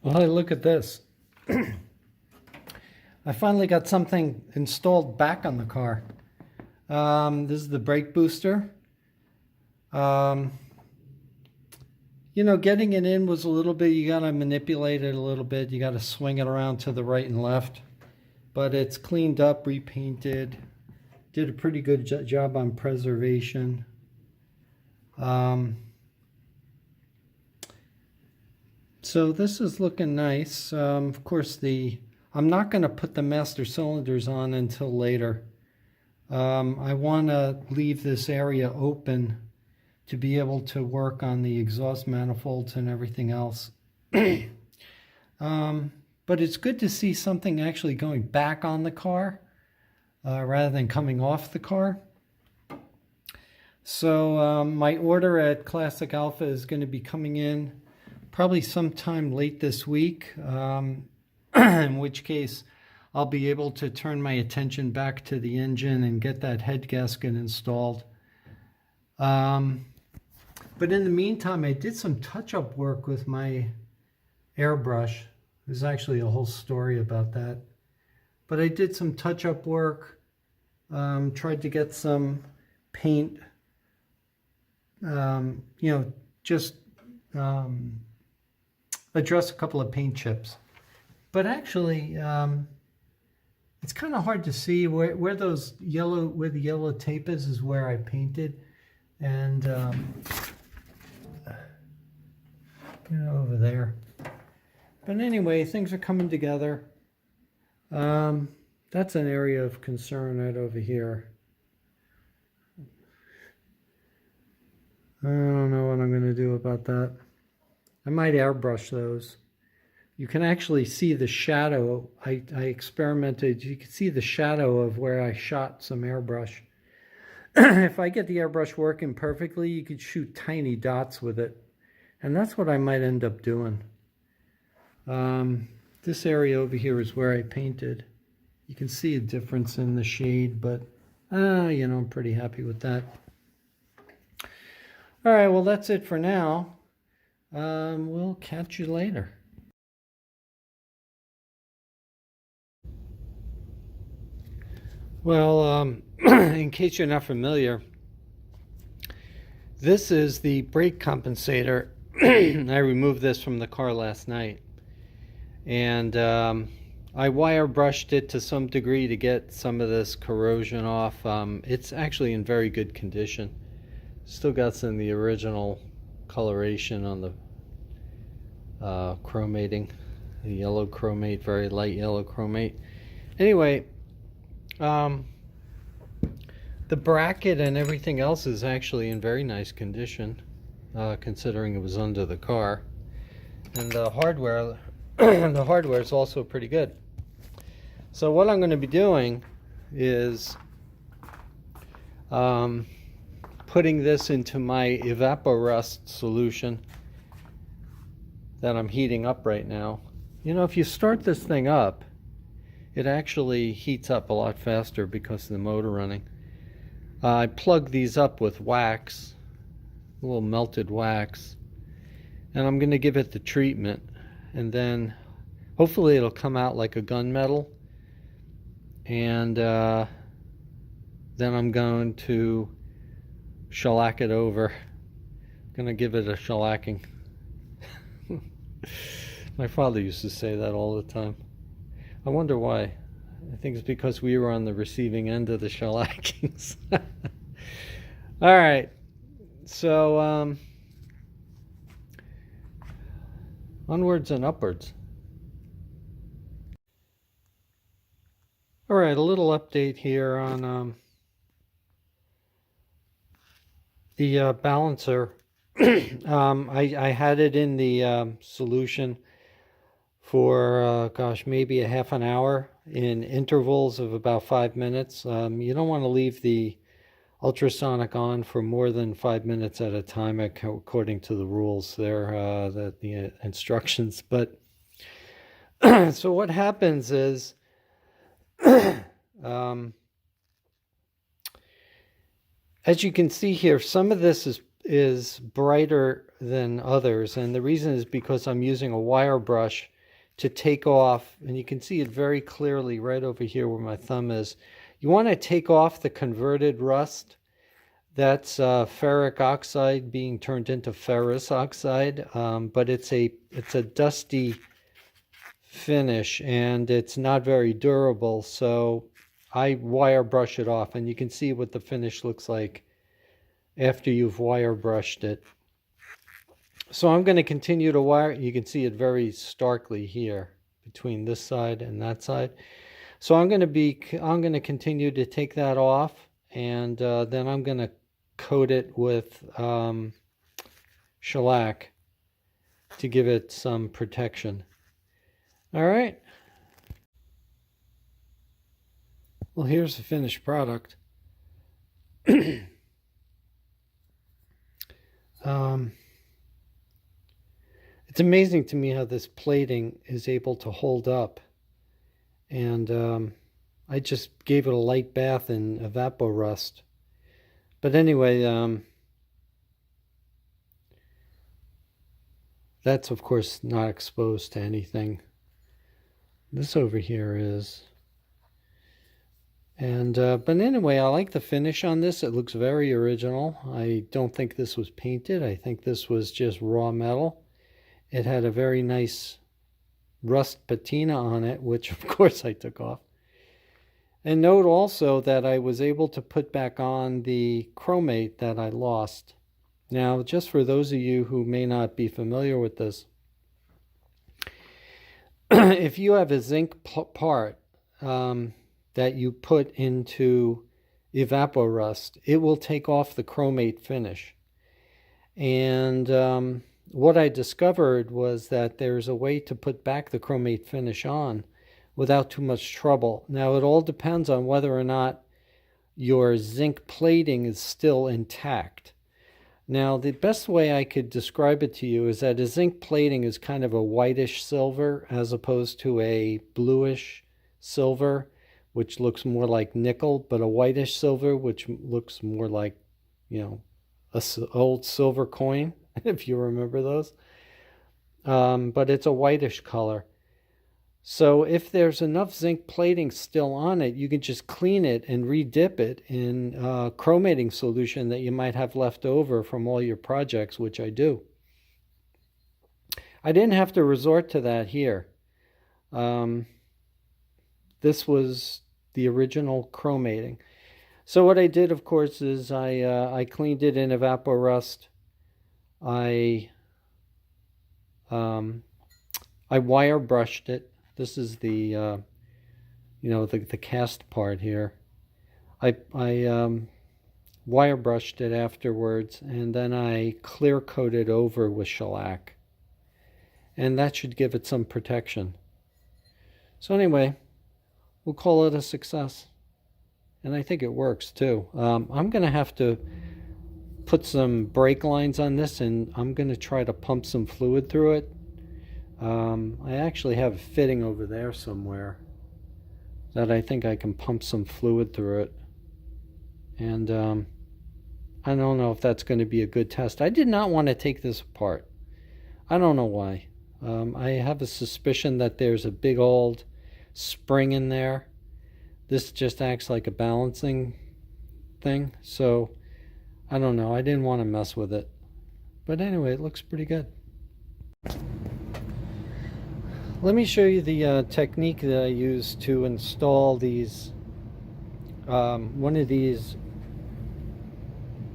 Well, hey, look at this. I finally got something installed back on the car. This is the brake booster. Getting it in was a little bit, you got to manipulate it a little bit. You got to swing it around to the right and left. But it's cleaned up, repainted. Did a pretty good job on preservation. So this is looking nice. Of course, I'm not going to put the master cylinders on until later. I want to leave this area open to be able to work on the exhaust manifolds and everything else. But it's good to see something actually going back on the car rather than coming off the car. So my order at Classic Alfa is going to be coming in probably sometime late this week, in which case I'll be able to turn my attention back to the engine and get that head gasket installed. But in the meantime, I did some touch-up work with my airbrush. There's actually a whole story about that. But I did some touch-up work, tried to get some paint, just address a couple of paint chips. But actually, it's kind of hard to see where the yellow tape is where I painted. And over there. But anyway, things are coming together. That's an area of concern right over here. I don't know what I'm going to do about that. I might airbrush those. You can actually see the shadow. I experimented. You can see the shadow of where I shot some airbrush. If I get the airbrush working perfectly, you could shoot tiny dots with it. And that's what I might end up doing. This area over here is where I painted. You can see a difference in the shade, but I'm pretty happy with that. All right, well, that's it for now. We'll catch you later. Well, in case you're not familiar, this is the brake compensator. I removed this from the car last night, and I wire brushed it to some degree to get some of this corrosion off. It's actually in very good condition. Still got some of the original coloration on the chromating, the yellow chromate, very light yellow chromate. Anyway, the bracket and everything else is actually in very nice condition, considering it was under the car. And the hardware, the hardware is also pretty good. So what I'm going to be doing is putting this into my evaporust solution that I'm heating up right now. If you start this thing up, it actually heats up a lot faster because of the motor running. I plug these up with wax, a little melted wax, and I'm going to give it the treatment, and then hopefully it'll come out like a gunmetal, and then I'm going to shellac it over. I'm going to give it a shellacking. My father used to say that all the time. I wonder why. I think it's because we were on the receiving end of the shellackings. All right. So, onwards and upwards. All right, a little update here on the balancer. I had it in the solution for, maybe a half an hour in intervals of about 5 minutes. You don't want to leave the ultrasonic on for more than 5 minutes at a time, according to the rules there, the instructions. But so what happens is, as you can see here, some of this is brighter than others, and the reason is because I'm using a wire brush to take off, and you can see it very clearly right over here where my thumb is. You want to take off the converted rust. That's ferric oxide being turned into ferrous oxide, but it's a dusty finish and it's not very durable, so I wire brush it off, and you can see what the finish looks like after you've wire brushed it. So I'm going to continue to wire. You can see it very starkly here between this side and that side. So I'm going to continue to take that off, and then I'm going to coat it with shellac to give it some protection. All right. Well, here's the finished product. It's amazing to me how this plating is able to hold up. And I just gave it a light bath in evaporust. But anyway, that's of course not exposed to anything. This over here is. And but anyway, I like the finish on this. It looks very original. I don't think this was painted. I think this was just raw metal. It had a very nice rust patina on it, which of course I took off. And note also that I was able to put back on the chromate that I lost. Now, just for those of you who may not be familiar with this, if you have a zinc part that you put into evaporust, it will take off the chromate finish. And what I discovered was that there's a way to put back the chromate finish on without too much trouble. Now, it all depends on whether or not your zinc plating is still intact. Now, the best way I could describe it to you is that a zinc plating is kind of a whitish silver as opposed to a bluish silver, which looks more like nickel, but a whitish silver, which looks more like, an old silver coin, if you remember those. But it's a whitish color. So if there's enough zinc plating still on it, you can just clean it and re-dip it in chromating solution that you might have left over from all your projects, which I do. I didn't have to resort to that here. This was the original chromating. So what I did, of course, is I cleaned it in evaporust. I wire brushed it. This is the the cast part here. I wire brushed it afterwards, and then I clear coated over with shellac, and that should give it some protection. So anyway, we'll call it a success, and I think it works too. I'm gonna have to put some brake lines on this, and I'm gonna try to pump some fluid through it. I actually have a fitting over there somewhere that I think I can pump some fluid through it. And I don't know if that's going to be a good test. I did not want to take this apart. I don't know why. I have a suspicion that there's a big old spring in there. This just acts like a balancing thing. So I don't know. I didn't want to mess with it. But anyway, it looks pretty good. Let me show you the technique that I use to install these, one of these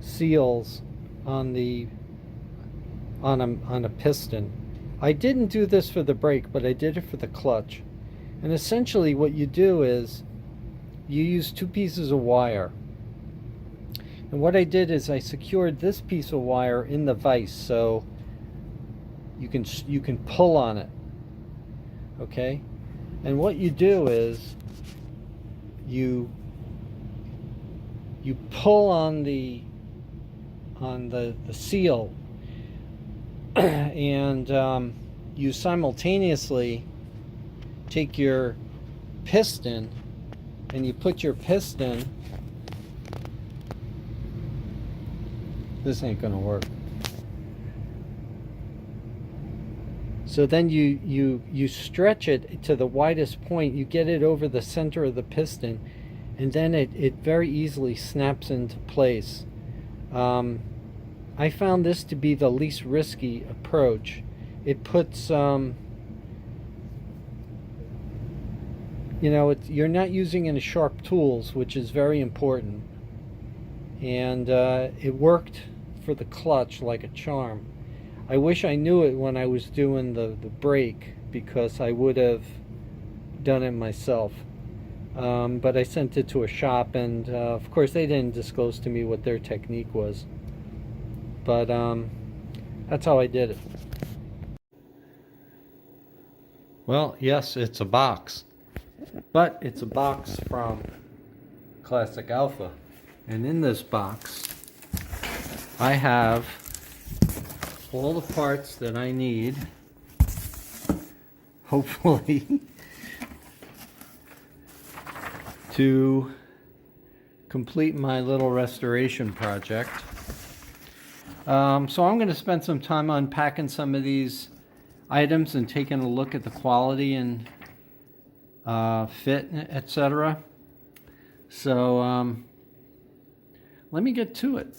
seals on a piston. I didn't do this for the brake, but I did it for the clutch. And essentially what you do is you use two pieces of wire. And what I did is I secured this piece of wire in the vise so you can pull on it. Okay, and what you do is you pull on the seal, and you simultaneously take your piston and you put your piston This ain't gonna work. So then you stretch it to the widest point, you get it over the center of the piston, and then it very easily snaps into place. I found this to be the least risky approach. It puts, you know, you're not using any sharp tools, which is very important. And it worked for the clutch like a charm. I wish I knew it when I was doing the brake, because I would have done it myself. But I sent it to a shop, and of course they didn't disclose to me what their technique was. But that's how I did it. Well, yes, it's a box. But it's a box from Classic Alfa. And in this box, I have all the parts that I need, hopefully, to complete my little restoration project. So I'm going to spend some time unpacking some of these items and taking a look at the quality and fit, etc. So let me get to it.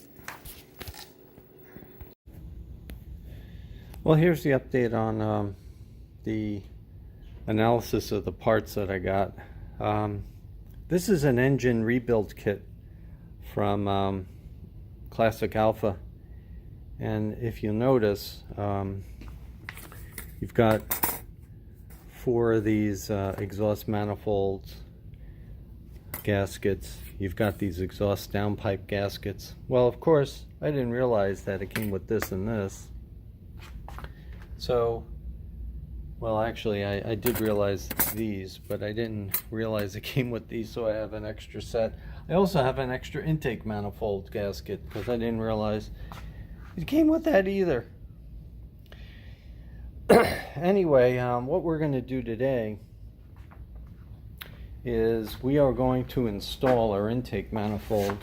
Well, here's the update on the analysis of the parts that I got. This is an engine rebuild kit from Classic Alfa, and if you notice, you've got 4 of these exhaust manifold gaskets. You've got these exhaust downpipe gaskets. Well, of course, I didn't realize that it came with this and this. So, well, actually, I did realize these, but I didn't realize it came with these, so I have an extra set. I also have an extra intake manifold gasket, because I didn't realize it came with that either. Anyway, what we're going to do today is we are going to install our intake manifold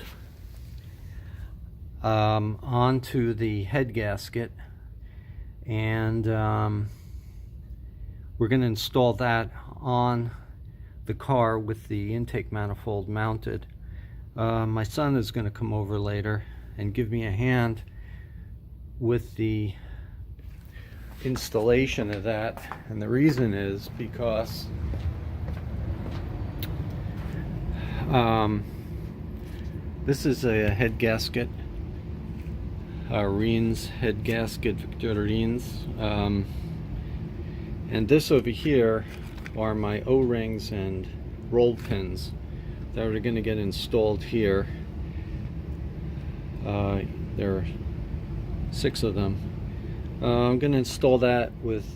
onto the head gasket, and we're going to install that on the car with the intake manifold mounted. My son is going to come over later and give me a hand with the installation of that, and the reason is because this is a head gasket, Reen's head gasket, Victor Reen's, and this over here are my O-rings and roll pins that are going to get installed here. There are 6 of them. I'm going to install that with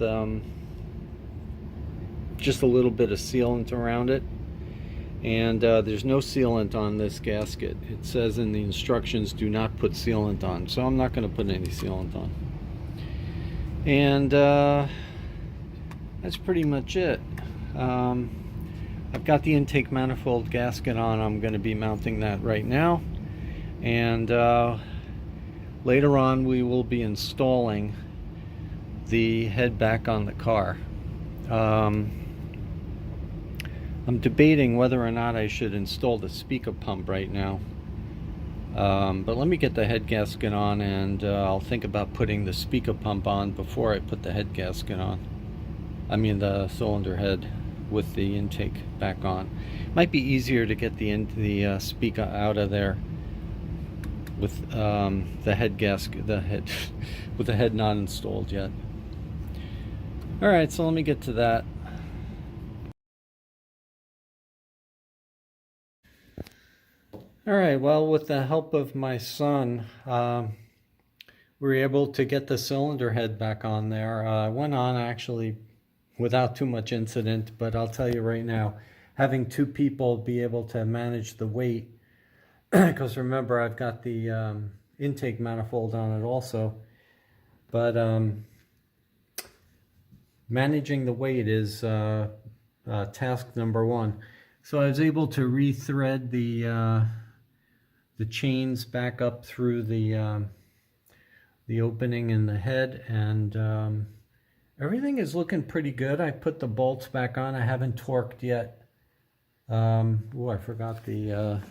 just a little bit of sealant around it, and there's no sealant on this gasket. It says in the instructions, do not put sealant on, so I'm not going to put any sealant on. And that's pretty much it. I've got the intake manifold gasket on. I'm going to be mounting that right now, and later on we will be installing the head back on the car. I'm debating whether or not I should install the speaker pump right now, but let me get the head gasket on, and I'll think about putting the speaker pump on before I put the head gasket on. I mean the cylinder head with the intake back on. Might be easier to get the speaker out of there with the head gasket, with the head not installed yet. Alright, so let me get to that. Alright, well, with the help of my son, we were able to get the cylinder head back on there. Went on actually without too much incident, but I'll tell you right now, having 2 people be able to manage the weight, because remember I've got the intake manifold on it also, but managing the weight is task number 1. So I was able to rethread the chains back up through the the opening in the head, and everything is looking pretty good. I put the bolts back on. I haven't torqued yet. Oh, I forgot the...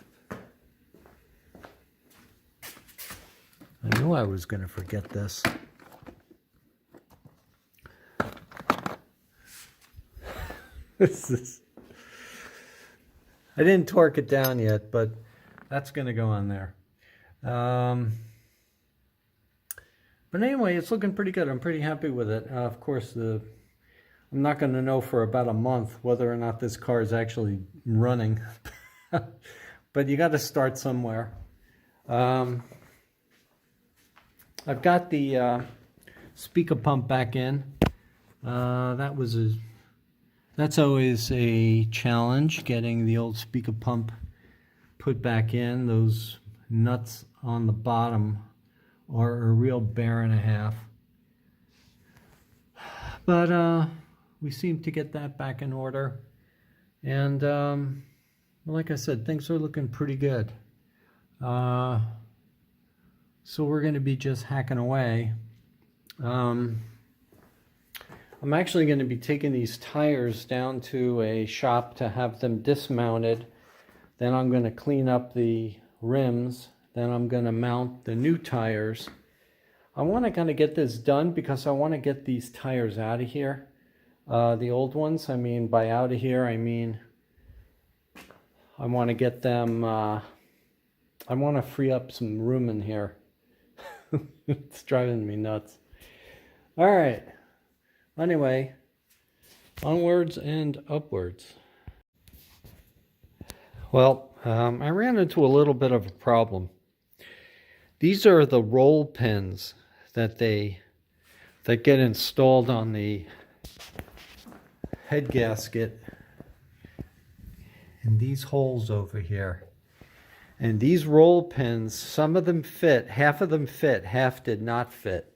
I knew I was going to forget this. I didn't torque it down yet, but that's going to go on there. But anyway, it's looking pretty good. I'm pretty happy with it. Of course, I'm not going to know for about a month whether or not this car is actually running. But you got to start somewhere. I've got the speaker pump back in. That's always a challenge, getting the old speaker pump put back in. Those nuts on the bottom are a real bear and a half. But we seem to get that back in order. And like I said, things are looking pretty good. So we're going to be just hacking away. I'm actually going to be taking these tires down to a shop to have them dismounted. Then I'm going to clean up the rims. Then I'm going to mount the new tires. I want to kind of get this done because I want to get these tires out of here. The old ones, I mean, by out of here, I mean, I want to get them, I want to free up some room in here. It's driving me nuts. All right. Anyway, onwards and upwards. Well, I ran into a little bit of a problem. These are the roll pins that get installed on the head gasket in these holes over here. And these roll pins, some of them fit, half of them fit, half did not fit.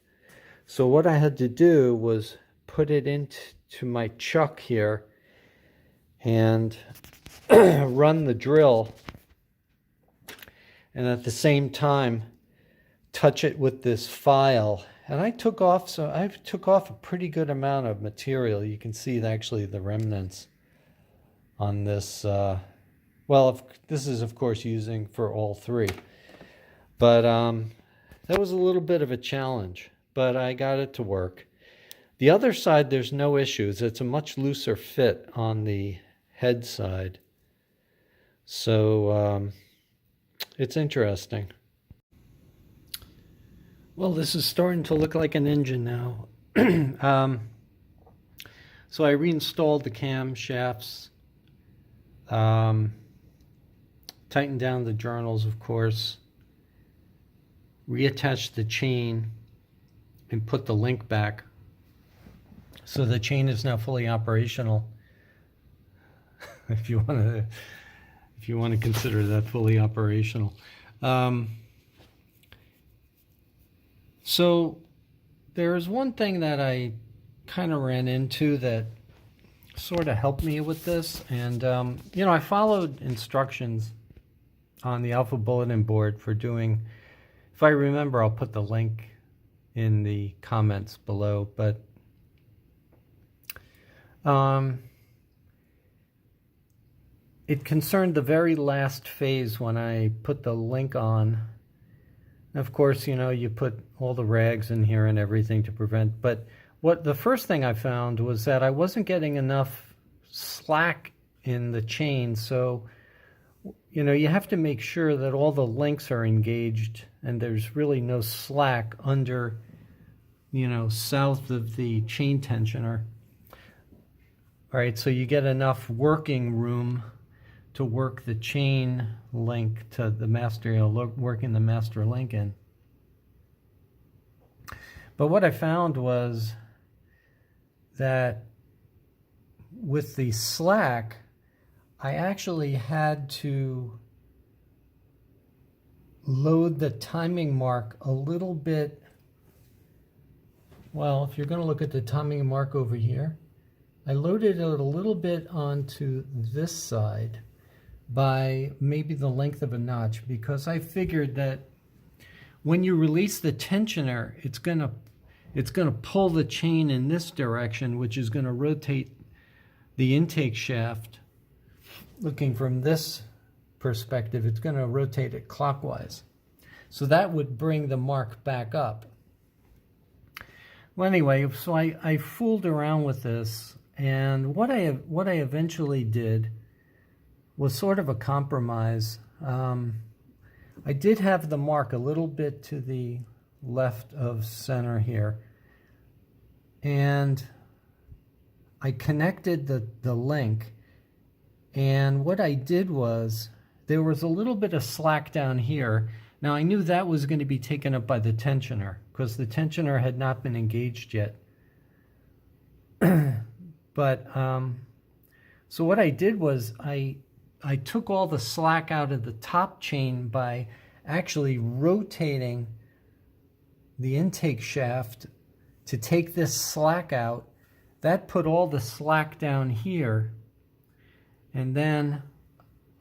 So what I had to do was put it into my chuck here and run the drill, and at the same time touch it with this file. And I took off a pretty good amount of material. You can see actually the remnants on this. This is of course using for all three, but that was a little bit of a challenge, but I got it to work. The other side, there's no issues. It's a much looser fit on the head side. So it's interesting. Well, this is starting to look like an engine now. So I reinstalled the camshafts, tightened down the journals, of course, reattached the chain, and put the link back. So the chain is now fully operational. If you want to consider that fully operational. So there's one thing that I kind of ran into that sort of helped me with this, and I followed instructions on the Alpha bulletin board for doing. If I remember, I'll put the link in the comments below, but it concerned the very last phase when I put the link on. Of course, you put all the rags in here and everything to prevent, but the first thing I found was that I wasn't getting enough slack in the chain. So, you have to make sure that all the links are engaged and there's really no slack under, south of the chain tensioner. All right, so you get enough working room to work the chain link to the master, working the master link in. But what I found was that with the slack, I actually had to load the timing mark a little bit. Well, if you're going to look at the timing mark over here, I loaded it a little bit onto this side by maybe the length of a notch, because I figured that when you release the tensioner, it's gonna pull the chain in this direction, which is gonna rotate the intake shaft. Looking from this perspective, it's gonna rotate it clockwise. So that would bring the mark back up. Well, anyway, so I fooled around with this, and what I eventually did was sort of a compromise. I did have the mark a little bit to the left of center here, and I connected the link, and what I did was there was a little bit of slack down here. Now I knew that was going to be taken up by the tensioner because the tensioner had not been engaged yet. But so what I did was I took all the slack out of the top chain by actually rotating the intake shaft to take this slack out. That put all the slack down here, and then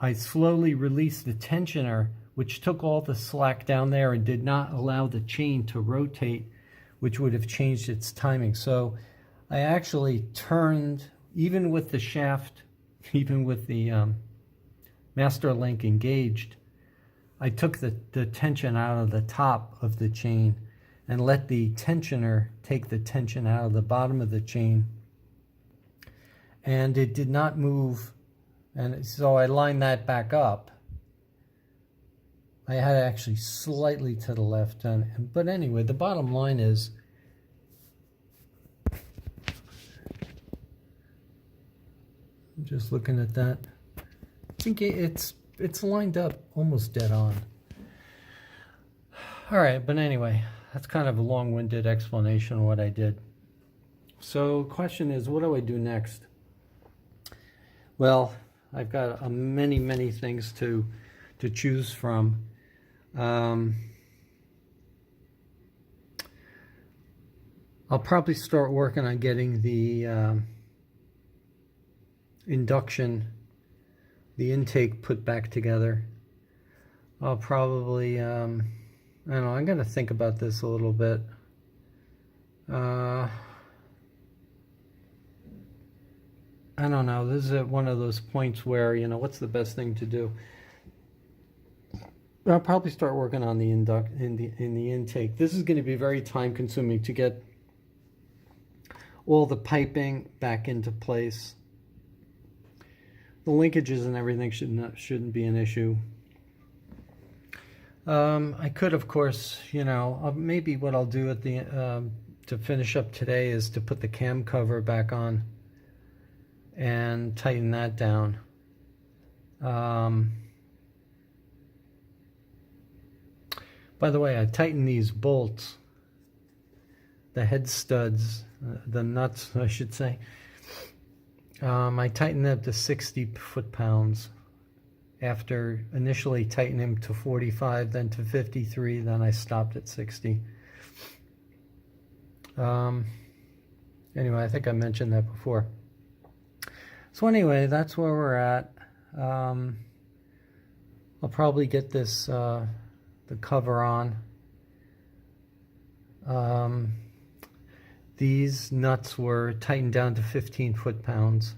I slowly released the tensioner, which took all the slack down there and did not allow the chain to rotate, which would have changed its timing. So I actually turned, even with the shaft, even with the master link engaged, I took the tension out of the top of the chain and let the tensioner take the tension out of the bottom of the chain. And it did not move, and so I lined that back up. I had actually slightly to the left, but anyway, the bottom line is I'm just looking at that. I think it's lined up almost dead on. All right, but anyway, that's kind of a long-winded explanation of what I did. So the question is, what do I do next? Well, I've got many things to choose from. I'll probably start working on getting the induction, the intake put back together. I'll probably, I don't know, I'm going to think about this a little bit. I don't know, this is one of those points where, you know, what's the best thing to do? I'll probably start working on the intake. This is going to be very time consuming to get all the piping back into place. The linkages and everything shouldn't be an issue. I could, of course, you know, maybe what I'll do at the to finish up today is to put the cam cover back on and tighten that down. By the way, I tightened these bolts, the head studs, the nuts, I should say. I tightened them to 60 foot-pounds after initially tightening them to 45, then to 53, then I stopped at 60. Anyway, I think I mentioned that before. So anyway, that's where we're at. I'll probably get this the cover on. These nuts were tightened down to 15 foot-pounds,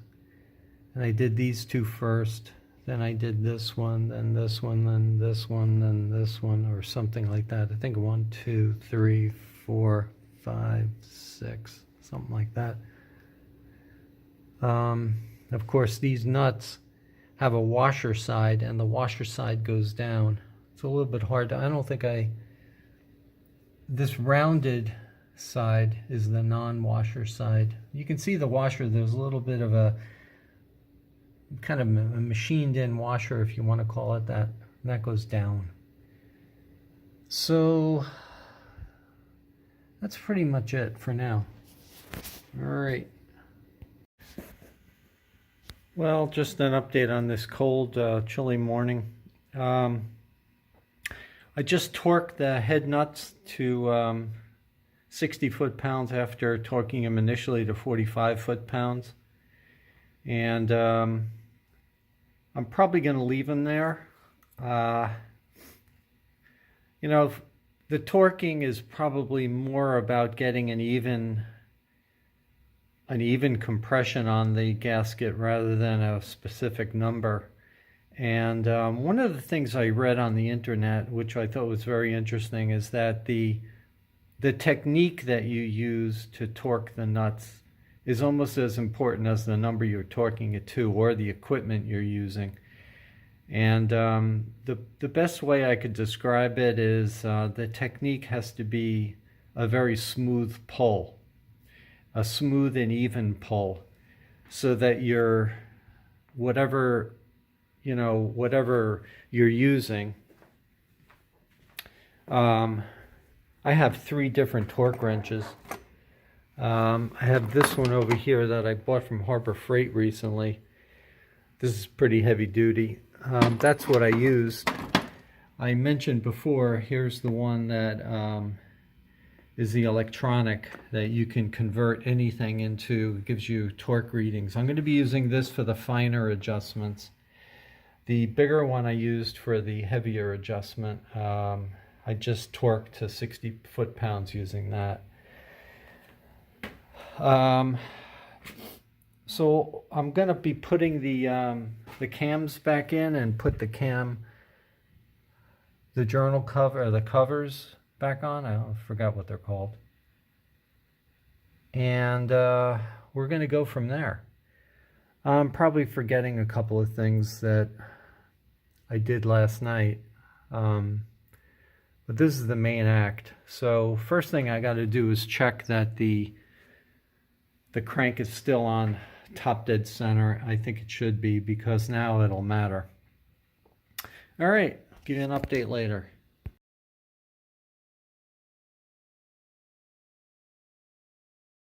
and I did these two first, then I did this one, then this one, then this one, then this one, or something like that. I think 1, 2, 3, 4, 5, 6, something like that. Of course, these nuts have a washer side, and the washer side goes down. It's a little bit hard to, I don't think this rounded side is the non-washer side. You can see the washer, there's a little bit of a kind of a machined in washer, if you want to call it that, and that goes down. So that's pretty much it for now. All right. Well, just an update on this cold, chilly morning. I just torqued the head nuts to 60 foot-pounds after torquing them initially to 45 foot-pounds. And I'm probably going to leave them there. You know, the torquing is probably more about getting an even compression on the gasket rather than a specific number. And one of the things I read on the internet, which I thought was very interesting, is that the technique that you use to torque the nuts is almost as important as the number you're torquing it to or the equipment you're using. And the best way I could describe it is the technique has to be a very smooth pull, a smooth and even pull, so that whatever you're using. I have 3 different torque wrenches. I have this one over here that I bought from Harbor Freight recently. This is pretty heavy duty. That's what I used. I mentioned before, here's the one that is the electronic that you can convert anything into, gives you torque readings. I'm going to be using this for the finer adjustments. The bigger one I used for the heavier adjustment. I just torqued to 60 foot-pounds using that. So I'm going to be putting the cams back in and put the journal cover, the covers back on. I forgot what they're called. And we're going to go from there. I'm probably forgetting a couple of things that I did last night. But this is the main act. So first thing I got to do is check that the crank is still on top dead center. I think it should be, because now it'll matter. All right, give you an update later.